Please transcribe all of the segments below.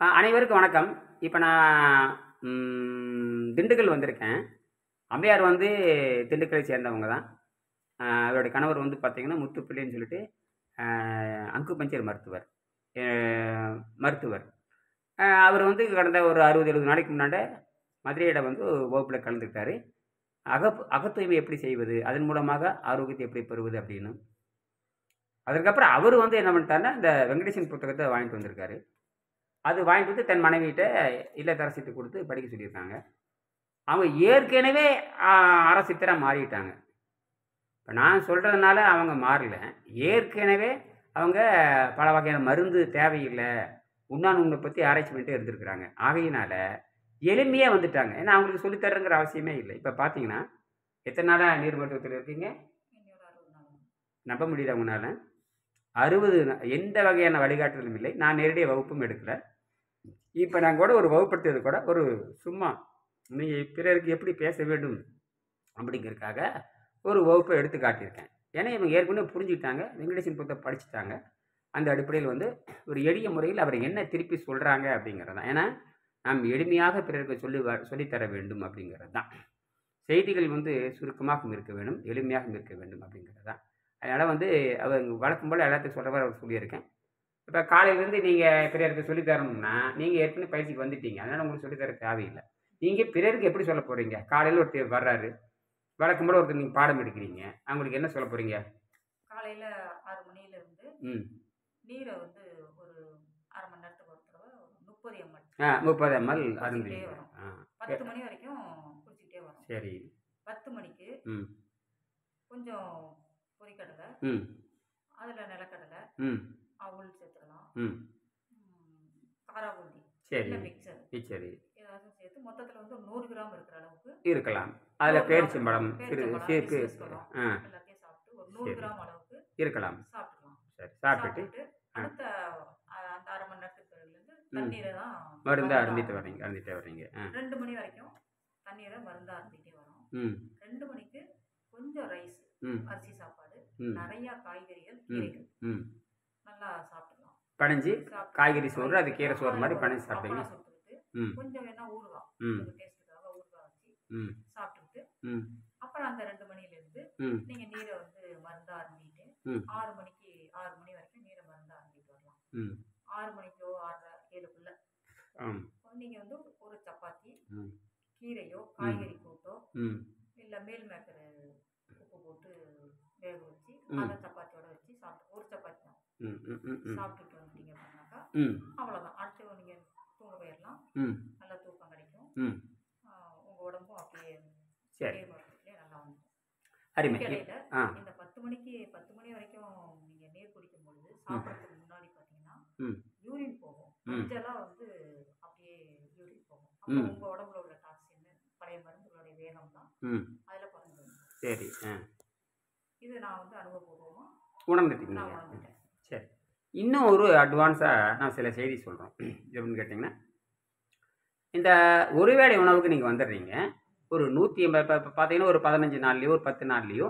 அனைவருக்கும் வணக்கம். இப்ப நான் திண்டுக்கல் வந்திருக்கேன். அம்மையார் வந்து திண்டுக்கலை சேர்ந்தவங்க தான். அவருடைய கணவர் வந்து பார்த்தீங்கன்னா, முத்துப்பிள்ளைன்னு சொல்லிட்டு அ அக்குபஞ்சர் மருத்துவர். அ மருத்துவர். அவர் வந்து கடந்த ஒரு 60, 70 நாளைக்கு முன்னாட மதுரையில வந்து வகுப்புல கலந்துக்கிட்டாரு. அகத்தூய்மை எப்படி செய்வது? அதன் மூலமாக ஆரோக்கியத்தை எப்படி பெறுவது? அப்படின்னு. அதற்கப்புறம் அவரு வந்து என்ன பண்ணிட்டாருன்னா, இந்த வெங்கடேசன் புத்தகத்த வாங்கிட்டு வந்திருக்காரு. அது வாங்கிட்டு வந்து தன் மனைவிட்ட இல்லத்தரசிட்ட குடுத்து படிக்க சொல்லியிருக்காங்க. அவங்க ஏற்கனவே அ அரசித்தரா மாறிட்டாங்க. இப்ப நான் சொல்றதுனால அவங்க மாறல. ஏற்கனவே அவங்க பல வகையான மருந்து தேவையில்ல. உண்ணாநூல்ல பத்தி ஆராய்ச்சி பண்ணிட்டே இருந்திருக்கிறாங்க. ஆகையினால எளிமையா வந்துட்டாங்க. ஏன்னா அவங்களுக்கு சொல்லி தரணுங்கிற அவசியமே இல்ல. இப்ப பார்த்தீங்கன்னா, எத்தன நாளா நீர் மருத்துவத்துல இருக்கீங்க? இன்னொரு 60 நாள். நம்ப முடியுதா உங்கனால? 60 எந்த வகையான வழிகாட்டுதலும் இல்லை. நான் நேரடியா வகுப்பும் எடுக்கல. இப்ப நான் கூட ஒரு வகுப்படுத்தியது கூட ஒரு சும்மா, நீ பிறருக்கு எப்படி பேச வேண்டும் அப்படிங்கிறதுக்காக ஒரு வகுப்ப எடுத்து காட்டியிருக்கேன். ஏன்னா இவங்க ஏற்கனவே புரிஞ்சுக்கிட்டாங்க. வெங்கடேசன் புத்தகம் படிச்சுட்டாங்க. அந்த அடிப்படையில் வந்து ஒரு எளிய முறையில் அவர் என்ன திருப்பி சொல்றாங்க அப்படிங்கிறது தான். ஏன்னா, நாம் எளிமையாக பிறருக்கு சொல்லித் தர வேண்டும் அப்படிங்கிறது தான். செய்திகள் வந்து சுருக்கமாகவும் இருக்க வேண்டும், எளிமையாகவும் இருக்க வேண்டும் அப்படிங்கிறது தான். அதனால வந்து அவங்க வழக்கம் போல எல்லாத்துக்கும் சொல்ற மாரி அவர் சொல்லியிருக்கேன். இப்ப காலையிலேருந்து நீங்க பிறருக்கு சொல்லி தரணும்னா, நீங்க ஏற்கனவே பயிற்சிக்கு வந்துட்டீங்க. அதனால உங்களுக்கு சொல்லி தர தேவையில்ல. நீங்க பிறருக்கு எப்படி சொல்லப் போறீங்க? காலையில ஒருத்தர் வர்றாரு. வழக்கம் போல ஒருத்தர் நீங்க பாடம் எடுக்கிறீங்க. அவங்களுக்கு என்ன சொல்லப் போறீங்க? காலையில 6 மணியிலிருந்து ம். நீர வந்து ஒரு 1/2 மணி நேரத்துக்கு ஒரு தடவ 30 எம்எல் 30 ml குடிச்சுக்கிட்டே அருந்துவீங்க. வரோம். ஆ. எ 10 மணி வரைக்கும் குடிச்சுக்கிட்டே வரோம். சரி. 10 மணிக்கு ம். கொஞ்சம் பொரிக்கடலை, ம். அதுல நிலக்கடலை, ம். அவுள் சேர்த்துக்கலாம். ம். காரா பூந்தி, சரி. இல்ல மிக்சர் சரி. ஏதாவது சேர்த்து மொத்தத்துல வந்து 100 கிராம் இருக்கிற அளவுக்கு இருக்கலாம். அதுல 100 கிராம் பேரிச்சம்பழம், பேரிச்சம்பழம், சிறுக்கு கிஸ்மிஸ் பழம் ஆ. எல்லாத்தையும் சாப்பிட்டு ஒரு 100 சரி. கிராம் அளவுக்கு இருக்கலாம். சாப்பிட்டுக்கலாம். சரி. சாப்பிட்டுட்டு சாப்பிட்டுட்டு ஆ. அடுத்த அந்த 1/2 மணி நேரத்துக்கு பிறகுலேருந்து ம். தண்ணீரை தான் மருந்தா மருந்தா அருந்திட்டே வர்றீங்க. ஆ. 2 மணி வரைக்கும் தண்ணீரை மருந்தா அருந்திட்டே வரோம். ம். 2 மணிக்கு கொஞ்சம் ரைஸ், ம். அரிசி சாப்பாடு, ம். நிறைய காய்கறிகள், ம். கீரைகள் ம். நல்லா சாப்பிட்டுக்கலாம். பெனஞ்சு சாப்பிட்டு காய்கறி சோறு, அது கீரை சோறு அதில் மாரி ஒரு பெனஞ்சு சாப்பிட்டீங்க. அப்பளம் சுட்டுக்கிட்டு ம். கொஞ்சம் வேணா ஊறுகாய், ம். உங்களுக்கு டேஸ்ட்டுக்காக ஊறுகாய் வச்சு ம். சாப்பிட்டுக்கிட்டு ம். அப்புறம் அந்த 2 மணிலேருந்து ம். நீங்கள் நீரை வந்து மருந்தா அருந்திட்டு ம். 6 மணிக்கு 6 மணி வரைக்கும் நீரை மருந்தா அருந்திட்டு வரலாம். ம். 6 மணிக்கோ 6:30 7க்குள்ள ஆம். நீங்கள் வந்து ஒரு சப்பாத்தி, ம். கீரையோ ம். காய்கறி கூட்டோ ம். இல்லை மேல் மேக்கரு உப்பு போட்டு வேக வச்சு ம். அதை சப்பாத்தியோட வச்சு சாப்பிட்டு ஒரு சப்பாத்தி தான் ம். ம். ம். ம். சாப்பிட்டுட்டு வந்துட்டீங்க அப்படின்னாக்கா ம். அவ்வளோதான். அடுத்து நீங்கள் தூங்க போயிடலாம். ம். நல்லா தூக்கம் கிடைக்கும். ம். உங்கள் உடம்பும் அப்படியே சரி. நீர் மருத்துவத்திலே நல்லா வந்துடும். அருமை. இடையில ஆ. இந்த 10 மணி வரைக்கும் நீங்கள் நீர் குடிக்கும் பொழுது சாப்பிட்றதுக்கு முன்னாடி பார்த்தீங்கன்னா ம். யூரின் போகும். ம். மஞ்சளாக வந்து அப்படியே யூரின் போகும். அப்போ ம். உங்கள் உடம்புல உள்ள டாக்ஸின் பழைய மருந்துகளுடைய வேகம் தான் ம். அதில் குறைஞ்சு வந்துடும். சரி. ஆ. இது நான் வந்து அனுபவபூர்வமாக உணர்ந்துட்டீங்க. நான் உணர்ந்துட்டேன். சரி. இன்னும் ஒரு அட்வான்ஸா நான் சில செய்தி சொல்றோம். எப்படின்னு கேட்டீங்கன்னா, இந்த ஒரு வேளை உணவுக்கு நீங்க வந்துடுறீங்க. ஒரு 180 இப்ப பார்த்தீங்கன்னா, ஒரு 15 நாள்லயோ, ஒரு 10 நாள்லயோ,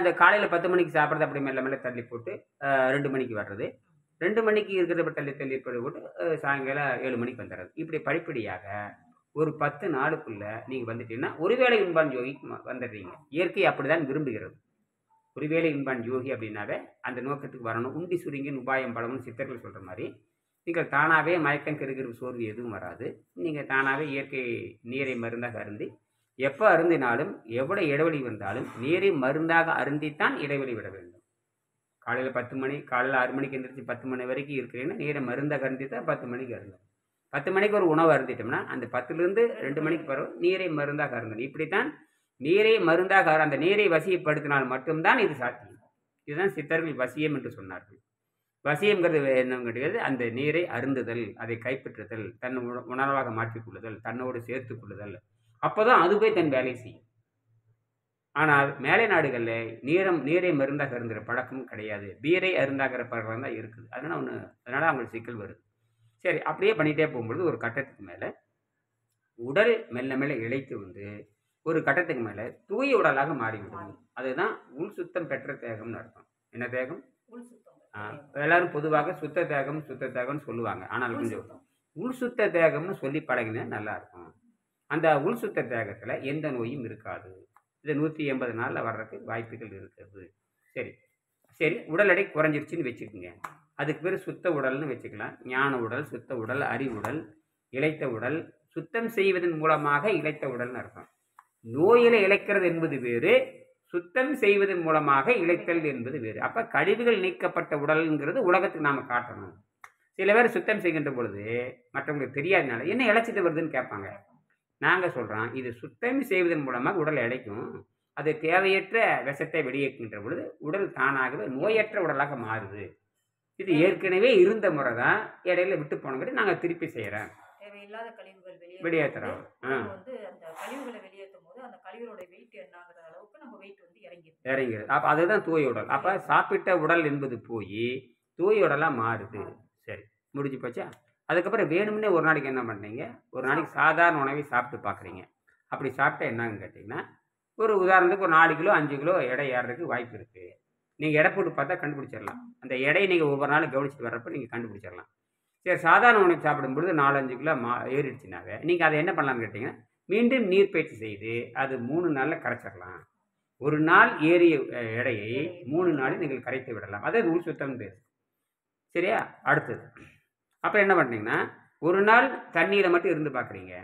இந்த காலையில 10 மணிக்கு சாப்பிடுறத அப்படி மெல்ல மெல்ல தள்ளி போட்டு, 2 மணிக்கு வர்றது. 2 மணிக்கு இருக்கிறத இப்படி தள்ளி தள்ளி போட்டு, சாயங்காலம் 7 மணிக்கு வந்துடுறது. இப்படி படிப்படியாக ஒரு 10 நாளுக்குள்ள நீங்க வந்துட்டீங்கன்னா, ஒரு வேளை உண்பான் யோகிக்கு வந்துடுறீங்க. இயற்கை அப்படிதான் விரும்புகிறது. ஒருவேளை இன்பான் யோகி அப்படின்னாவே அந்த நோக்கத்துக்கு வரணும். உண்டி சுருங்கின் உபாயம் பலம்னு சித்தர்கள் சொல்ற மாரி, நீங்கள் தானாவே மயக்கம், கிறுகிறு, சோர்வு எதுவும் வராது. நீங்க தானாவே இயற்கை நீரை மருந்தாக அருந்தி, எப்ப அருந்தினாலும், எவ்வளவு இடைவெளி வந்தாலும், நீரை மருந்தாக அருந்தித்தான் இடைவெளி விட வேண்டும். காலையில 10 மணி, காலையில 6 மணிக்கு எந்திரிச்சு 10 மணி வரைக்கும் இருக்கிறீங்கன்னா, நீரை மருந்தாக அருந்தித்தான் 10 மணிக்கு அருந்தணும். 10 மணிக்கு ஒரு உணவு அருந்திட்டோம்னா, அந்த 10லிருந்து 2 மணிக்கு பிறகு நீரை மருந்தாக அருந்தணும். இப்படித்தான் நீரை மருந்தாக அந்த நீரை வசியப்படுத்தினால் மட்டும்தான் இது சாத்தியம். இதுதான் சித்தர்கள் வசியம் என்று சொன்னார்கள். வசியம்ங்கிறது என்னன்னு கேட்டீங்கன்னா, அந்த நீரை அருந்துதல், அதை கைப்பற்றுதல், தன் உணர்வாக மாற்றிக் கொள்ளுதல், தன்னோடு சேர்த்துக் கொள்ளுதல். அப்பதான் அது போய் தன் வேலையை செய்யும். ஆனால் மேலை நாடுகள்ல நீரை மருந்தாக அருந்துகிற பழக்கம் கிடையாது. பீரை அருந்தாகிற பழக்கம் தான் இருக்குது. அதனால அவங்களுக்கு சிக்கல் வருது. சரி, அப்படியே பண்ணிட்டே போகும்பொழுது ஒரு கட்டத்துக்கு மேல உடல் மெல்ல மெல்ல இளைத்து வந்து ஒரு கட்டத்துக்கு மேல தூய உடலாக மாறிவிடும். அதுதான் உள் சுத்தம் பெற்ற தேகம்னு அர்த்தம். என்ன தேகம்? உள் சுத்தம். எல்லாரும் பொதுவாக சுத்த தேகம்னு சொல்லுவாங்க. ஆனால் உள் கொஞ்சம் சுத்தம். உள் சுத்த தேகம்னு சொல்லி பழகினா நல்லாயிருக்கும். அந்த உள் சுத்த தேகத்தில் எந்த நோயும் இருக்காது. இது 180 நாளில் வர்றதுக்கு வாய்ப்புகள் இருக்குது. சரி சரி, உடல் எடை குறைஞ்சிருச்சுன்னு வச்சுக்கோங்க. அதுக்கு பேர் சுத்த உடல்னு வச்சுக்கலாம். ஞான உடல், சுத்த உடல், அறிவுடல், இளைத்த உடல். சுத்தம் செய்வதன் மூலமாக இளைத்த உடல்னு அர்த்தம். நோயில இழைக்கிறது என்பது வேறு, சுத்தம் செய்வதன் மூலமாக இளைத்தல் என்பது வேறு. அப்போ கழிவுகள் நீக்கப்பட்ட உடல்ங்கிறது உலகத்துக்கு நாம் காட்டணும். சில பேர் சுத்தம் செய்கின்ற பொழுது மற்றவங்களுக்கு தெரியாதனால என்ன இழைச்சிட்டு வருதுன்னு கேட்பாங்க. நாங்கள் சொல்கிறோம், இது சுத்தம் செய்வதன் மூலமாக உடல் இழைக்கும். அது தேவையற்ற விஷத்தை வெளியேற்றுகின்ற பொழுது உடல் தானாகவே நோயற்ற உடலாக மாறுது. இது ஏற்கனவே இருந்த முறை தான், இடையில விட்டு போனங்கிறது நாங்கள் திருப்பி செய்கிறோம். தேவையில்லாத கழிவுகள் வெளியேற்றுறோம். வந்து அந்த கழிவுகளை வெளியேற்றும் போது அந்த கழிவுகளோட வெயிட் என்னாகிற அளவுக்கு நம்ம வெயிட் வந்து இறங்கிடுது. அப்போ அதுதான் தூய உடல். அப்போ சாப்பிட்ட உடல் என்பது போய் தூய உடலாக மாறுது. சரி, முடிஞ்சு போச்சா? அதுக்கப்புறம் வேணும்னே ஒரு நாளைக்கு என்ன பண்ணுறீங்க, ஒரு நாளைக்கு சாதாரண உணவை சாப்பிட்டு பார்க்குறீங்க. அப்படி சாப்பிட்டா என்னன்னு கேட்டிங்கன்னா, ஒரு உதாரணத்துக்கு ஒரு 4 கிலோ 5 கிலோ எடை ஏறுறதுக்கு வாய்ப்பு இருக்குது. நீங்கள் எடை போட்டு பார்த்தா கண்டுபிடிச்சிடலாம். அந்த எடையை நீங்கள் ஒவ்வொரு நாளும் கவனிச்சுட்டு வர்றப்போ நீங்கள் கண்டுபிடிச்சிடலாம். சரி, சாதாரண உணவு சாப்பிடும்பொழுது 4-5 கிலோ ஏறிடுச்சுனாவே நீங்கள் அதை என்ன பண்ணலான்னு கேட்டிங்கன்னா, மீண்டும் நீர் பயிற்சி செய்து அது 3 நாளில் கரைச்சிடலாம். ஒரு நாள் ஏறிய எடையை 3 நாளில் நீங்கள் கரைத்து விடலாம். அதாவது உள் சுத்தம் பேர். சரியா? அடுத்தது, அப்போ என்ன பண்ணுறீங்கன்னா, ஒரு நாள் தண்ணியில் மட்டும் இருந்து பார்க்குறீங்க.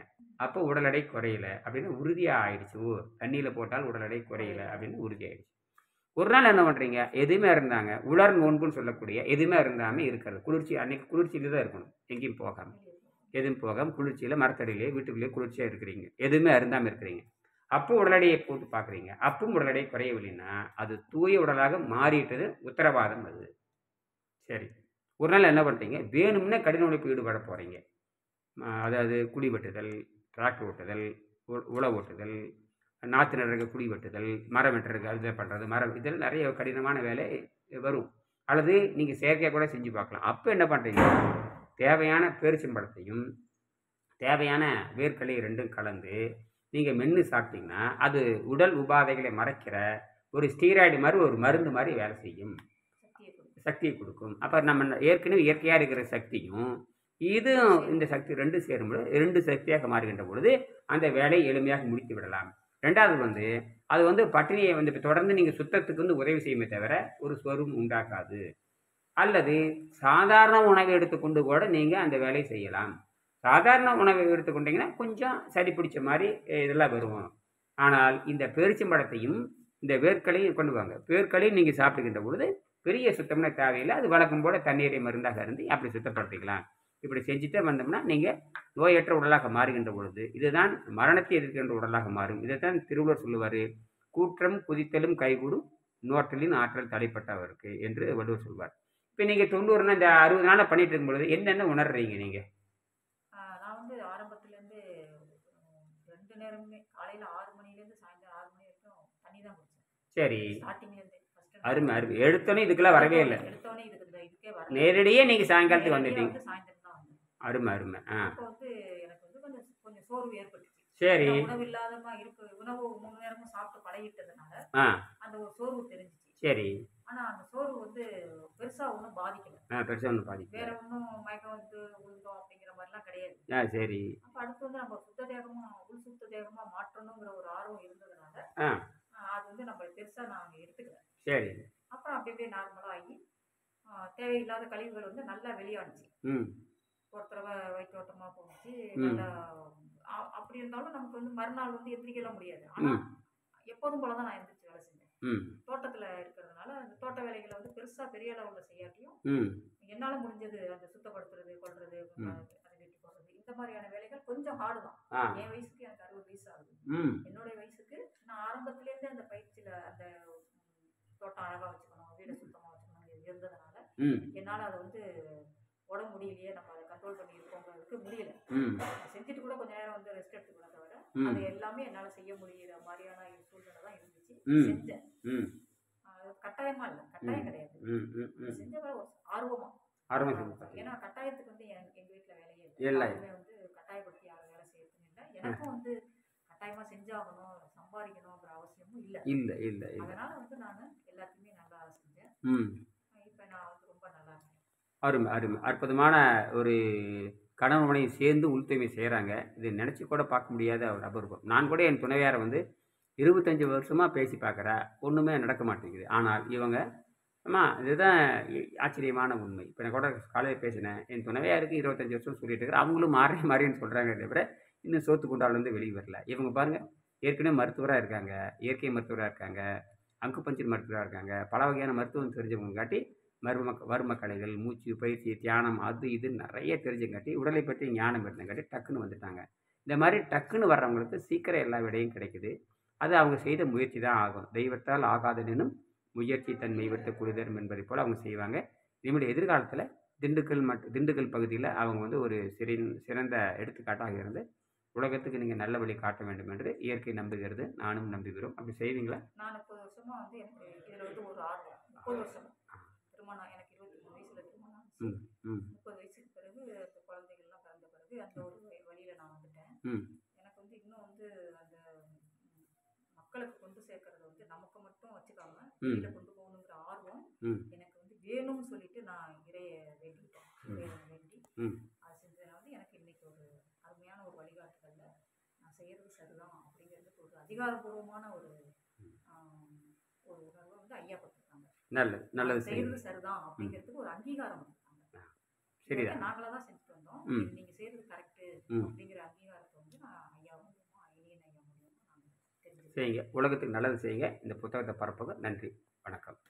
அப்போ உடல் எடை குறையல அப்படின்னு உறுதியாக ஆயிடுச்சு. ஓ, தண்ணியில் போட்டால் உடல் எடை குறையல அப்படின்னு உறுதியாயிடுச்சு. ஒரு நாள் என்ன பண்ணுறீங்க, எதுவுமே இருந்தாங்க, உலர் நோன்புன்னு சொல்லக்கூடிய எதுவுமே இருந்தாமல் இருக்கிறது. குளிர்ச்சி, அன்னைக்கு குளிர்ச்சியில் தான் இருக்கணும், எங்கேயும் போகாமல், எதுவும் போகாமல் குளிர்ச்சியில் மரத்தடியிலே வீட்டுக்குள்ளேயே குளிர்ச்சியாக இருக்கிறீங்க, எதுவுமே அருந்தாமல் இருக்கிறீங்க. அப்போ உடல் எடையை போட்டு பார்க்குறீங்க, அப்பவும் உடல் எடை குறையவில்லைன்னா அது தூய உடலாக மாறிட்டது உத்தரவாதம் அது. சரி, ஒரு நாள் என்ன பண்ணுறீங்க, வேணும்னே கடின உழைப்பு ஈடுபட போகிறீங்க. அதாவது குழி வெட்டுதல், டிராக்டர் ஓட்டுதல், உழவு ஓட்டுதல், நாற்று நடுறதுக்கு குழி வெட்டுதல், மரம் வெட்டுறதுக்கு அது பண்ணுறது, மரம், இதில் நிறைய கடினமான வேலை வரும். அல்லது நீங்கள் செயற்கையாக கூட செஞ்சு பார்க்கலாம். அப்போ என்ன பண்ணுறீங்க, தேவையான பேரிச்சம்பழத்தையும் தேவையான வேர்க்கடலை ரெண்டும் கலந்து நீங்கள் மென்று சாப்பிட்டீங்கன்னா அது உடல் உபாதைகளை மறைக்கிற ஒரு ஸ்டீராய்டு மாதிரி, ஒரு மருந்து மாதிரி வேலை செய்யும், சக்தியை கொடுக்கும். அப்போ நம்ம ஏற்கனவே இயற்கையாக இருக்கிற சக்தியும் இதுவும் இந்த சக்தி ரெண்டும் சேரும்போது 2 சக்தியாக மாறுகின்ற பொழுது அந்த வேலையை எளிமையாக முடித்து விடலாம். ரெண்டாவது அது பட்டினியை இப்போ தொடர்ந்து நீங்கள் சுத்தத்துக்கு உதவி செய்யுமே தவிர ஒரு சோர்வும் உண்டாக்காது. அல்லது சாதாரண உணவை எடுத்துக்கொண்டு கூட நீங்கள் அந்த வேலையை செய்யலாம். சாதாரண உணவை எடுத்துக்கொண்டீங்கன்னா கொஞ்சம் சரி பிடிச்ச மாதிரி இதெல்லாம் வரும். ஆனால் இந்த பேரிச்சம்பழத்தையும் இந்த வேர்க்களையும் கொண்டு வாங்க. வேர்க்களையும் நீங்கள் சாப்பிடுகின்ற பொழுது பெரிய சுத்தம்னா தேவையில்லை. அது வழக்கம் போல தண்ணீரை மருந்தாக இருந்து அப்படி சுத்தப்படுத்திக்கலாம். இப்படி செஞ்சுட்டே வந்தோம்னா நீங்கள் நோயற்ற உடலாக மாறுகின்ற பொழுது இதுதான் மரணத்தை எதிர்க்கின்ற உடலாக மாறும். இதைத்தான் திருவள்ளுவர் சொல்லுவார், கூற்றம் குதித்தலும் கைகூடும் நோற்றலின் ஆற்றல் தடைப்பட்டவருக்கு என்று வள்ளுவர் சொல்வார். இப்போ நீங்கள் 90 இந்த 60 நாளாக பண்ணிட்டு இருக்கும் பொழுது என்னென்ன உணர்றீங்க நீங்கள்? நான் வந்து ஆரம்பத்துலேருந்து 2 நேரமுமே காலையில் 6 மணிலேருந்து சாயந்தரம் 6 மணி வரைக்கும் தண்ணி தான் குடித்தேன். சரி, ஸ்டார்டிங்லேருந்து அருமை அருமை. எடுத்தோன்னே இதுக்கெல்லாம் வரவே இல்லை, எடுத்தோடனே இதுக்கே வர நேரடியே நீங்கள் சாயங்காலத்துக்கு வந்துட்டீங்க. சாயந்தரம் தான் வந்தேன். அருமை அருமை. அப்போ எனக்கு கொஞ்சம் கொஞ்சம் சோர்வு ஏற்பட்டுச்சு. சரி, உணவு இல்லாதமா இருக்கு, உணவு 3 நேரமும் சாப்பிட்டு பழகிட்டதுனால அந்த ஒரு சோர்வு தெரிஞ்சிச்சு. சரி, ஆனா அந்த சோர்வு பெருசா ஒன்றும் பாதிக்கல. பெருசாக ஒன்றும் பாதிக்கல. வேற ஒன்றும் மயக்கம் விழுந்தோம் அப்படிங்கிற மாதிரிலாம் கிடையாது. சரி. அப்போ அடுத்து நம்ம சுத்த தேகமா உள் சுத்த தேகமா மாற்றணுங்கிற ஒரு ஆர்வம் இருந்ததுனால அது நம்ம பெருசா நாங்க எடுத்துக்கல. சரி, அப்புறம் அப்படியே நார்மலா ஆகி தேவையில்லாத கழிவுகள் நல்லா வெளியாடுச்சு. ஒரு தடவை வயிற்றோட்டமா போச்சு. நல்லா அப்படி இருந்தாலும் நமக்கு மறுநாள் எந்திரிக்கலாம் முடியாது. ஆனா எப்போதும் போலதான் நான் எந்திரிச்சு வேலை செஞ்சேன். தோட்டத்துல இருக்கிறதுனால அந்த தோட்ட வேலைகளை பெருசா பெரிய அளவுல செய்யாட்டியும் என்னால முடிஞ்சது அந்த சுத்தப்படுத்துறது, கொள்றது, அதை வெட்டி போடுறது, இந்த மாதிரியான வேலைகள் கொஞ்சம் ஹார்டு தான். என் வயசுக்கு எனக்கு 60 வயசு ஆகுது. என்னுடைய வயசுக்கு நான் ஆரம்பத்திலேருந்து அந்த பயிற்சியில அந்த தோட்டம் அழகா வச்சுக்கணும், வீடை சுத்தமா வச்சுக்கணும் இருந்ததுனால என்னால அதை உடம்பு முடியலையே, நம்ம அதை கண்ட்ரோல் பண்ணி இருக்கோங்கிறதுக்கு முடியல. செஞ்சுட்டு கூட கொஞ்ச நேரம் ரெஸ்ட் எடுத்துக்கலாம் தவிர அது எல்லாமே என்னால செய்ய முடிகிற மாதிரியான சூழ்நிலை தான் இருந்துச்சு. செஞ்சேன். கட்டாயமா இல்லை, கட்டாயம் கிடையாது. செஞ்ச ஆர்வமா. ஏன்னா கட்டாயத்துக்கு எங்க வீட்டுல வேலையே இல்லை. கட்டாயப்படுத்தி யாரும் வேலை செய்யறதுன்னு இல்லை. எனக்கும் கட்டாயமா செஞ்சாகணும், சம்பாதிக்கணுங்கிற அவசியமும் இல்லை. இல்லை இல்லை. அதனால நான் எல்லாத்தையுமே நல்லா செஞ்சேன். இப்ப நான் ரொம்ப நல்லா இருக்கேன். அருமை அருமை. அற்புதமான ஒரு கணவன் மனைவி சேர்ந்து உள் தூய்மை செய்கிறாங்க. இது நினச்சி கூட பார்க்க முடியாத ஒரு அபூர்வம். நான் கூட என் துணைவியாரை வந்து 25 வருஷமாக பேசி பார்க்குறா, ஒன்றுமே நடக்க மாட்டேங்குது. ஆனால் இவங்க அம்மா இதுதான் ஆச்சரியமான உண்மை. இப்போ நான் கூட காலையில் பேசினேன். என் துணைவியாருக்கு 25 வருஷம் சொல்லிட்டு இருக்கிறேன். அவங்களும் மாறேன் மாறேன்னு சொல்கிறாங்க தவிர இன்னும் சோத்து குண்டாலேருந்து வெளியே வரல. இவங்க பாருங்கள், ஏற்கனவே மருத்துவராக இருக்காங்க, இயற்கை மருத்துவராக இருக்காங்க, அக்குபஞ்சர் மருத்துவராக இருக்காங்க, பல வகையான மருத்துவம் தெரிஞ்சவங்காட்டி வர்ம கலைகள், மூச்சு பயிற்சி, தியானம் அது இது நிறைய தெரிஞ்சங்காட்டி உடலை பற்றி ஞானம் இருந்தங்காட்டி டக்குன்னு வந்துட்டாங்க. இந்த மாதிரி டக்குன்னு வர்றவங்களுக்கு சீக்கிரம் எல்லா விடையும் கிடைக்குது. அது அவங்க செய்த முயற்சி தான் ஆகும். தெய்வத்தால் ஆகாதெனினும் முயற்சி தன் மெய்வர்த்த குளிதரும் என்பதை போல் அவங்க செய்வாங்க. இதனுடைய எதிர்காலத்தில் திண்டுக்கல் பகுதியில் அவங்க வந்து ஒரு சிறந்த எடுத்துக்காட்டாக இருந்து உலகத்துக்கு நீங்கள் நல்ல வழி காட்ட வேண்டும் என்று இயற்கை நம்புகிறது. நானும் நம்புகிறோம். அப்படி செய்வீங்களா? நான் 30 வருஷமா வந்து எனக்கு இதில் வந்து ஒரு ஆர்வம். 30 வருஷம் திருமணம், எனக்கு 23 வயசுல திருமணம் ஆச்சு. 30 வயசுக்கு பிறகு அந்த குழந்தைகள்லாம் பிறந்த பிறகு அந்த ஒரு வழியில் நான் வந்துட்டேன். எனக்கு வந்து இன்னும் வந்து அந்த மக்களுக்கு கொண்டு சேர்க்கறது வந்து நமக்கு மட்டும் வச்சுக்காம வெளியில் கொண்டு போகணுங்கிற ஆர்வம் எனக்கு வந்து வேணும்னு சொல்லிட்டு நான் இறைய வேண்டிக்கிட்டேன். இறைவனை வேண்டி அது செஞ்சதுனால எனக்கு இன்னைக்கு ஒரு அருமையான ஒரு வழிகாட்டுதல்ல நான் செய்யறது சரிதான் அப்படிங்கிறதுக்கு ஒரு அதிகாரப்பூர்வமான ஒரு உணர்வை வந்து ஐயா கொடுத்துருக்காங்க. நல்லது செய்யறது சரிதான் அப்படிங்கிறதுக்கு ஒரு அங்கீகாரம் கொடுத்தாங்க. சரிதான், நாங்களாக தான் செஞ்சுட்டு வந்தோம், நீங்க செய்யறது கரெக்டு அப்படிங்கிற அங்கீகாரத்தை வந்து நான் ஐயா மூலமா ஐயன் ஐயா மூலமா நாங்கள் தெரிஞ்சு செய்யுங்க. உலகத்துக்கு நல்லது செய்யுங்க. இந்த புத்தகத்தை பரப்புங்க. நன்றி, வணக்கம்.